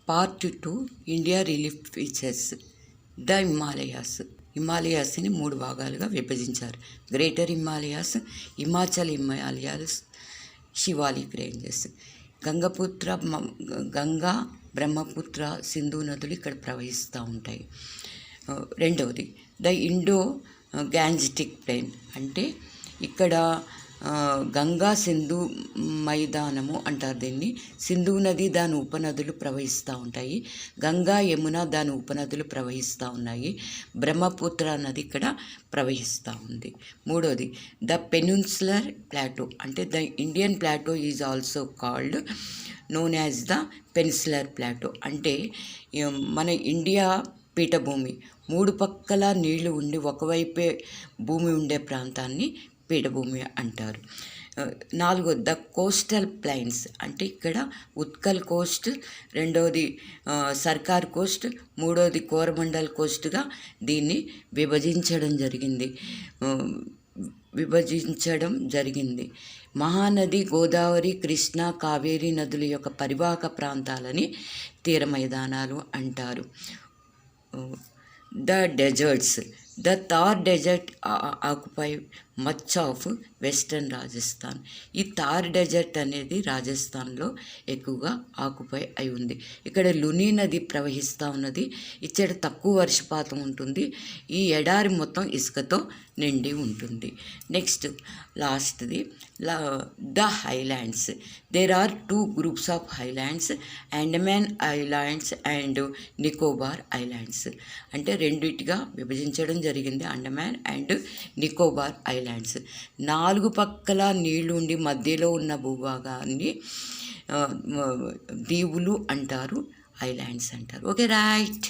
Part 2 India relief features the హిమాలయాస్ని 3 భాగాలుగా విభజించారు. Greater Himalayas, Himachal Himalayas, Shivalik ranges. గంగా, బ్రహ్మపుత్ర, సింధు నదులు ఇక్కడ ప్రవహిస్తూ ఉంటాయి. రెండవది ద ఇండో గ్యాంజెటిక్ ప్లెయిన్, అంటే ఇక్కడ గంగా సింధు మైదానము అంటారు దీన్ని. సింధు నది దాని ఉపనదులు ప్రవహిస్తూ ఉంటాయి. గంగా, యమున దాని ఉపనదులు ప్రవహిస్తూ ఉన్నాయి. బ్రహ్మపుత్ర నది ఇక్కడ ప్రవహిస్తూ ఉంది. మూడోది ద పెనిన్సులర్ ప్లాటో, అంటే the Indian plateau is also called known as the peninsular plateau. అంటే మన ఇండియా పీఠభూమి, 3 పక్కల నీళ్లు ఉండి ఒకవైపే భూమి ఉండే ప్రాంతాన్ని పీఠభూమి అంటారు. 4 ద కోస్టల్ ప్లైన్స్, అంటే ఇక్కడ ఉత్కల్ కోస్ట్, రెండవది సర్కార్ కోస్ట్, మూడవది కోరమండల్ కోస్ట్గా దీన్ని విభజించడం జరిగింది. మహానది, గోదావరి, కృష్ణ, కావేరీ నదుల యొక్క పరివాహక ప్రాంతాలని తీర మైదానాలు అంటారు. The deserts, the Thar desert occupy much of western Rajasthan. ఈ థార్ డెజర్ట్ అనేది రాజస్థాన్లో ఎక్కువగా ఆక్యుపై అయి ఉంది. ఇక్కడ లుని నది ప్రవహిస్తూ ఉన్నది. ఇక్కడ తక్కువ వర్షపాతం ఉంటుంది. ఈ ఎడారి మొత్తం ఇసుకతో నిండి ఉంటుంది. నెక్స్ట్ లాస్ట్ది the highlands. There are 2 groups of highlands, Andaman islands and Nicobar islands. అంటే రెండిటిగా విభజించడం జరిగింది, అండమాన్ అండ్ నికోబార్ ఐలాండ్స్. 4 పక్కల నీళ్లు ఉండి మధ్యలో ఉన్న భూభాగాన్ని దీవులు అంటారు, ఐలాండ్స్ అంటారు. Okay, right.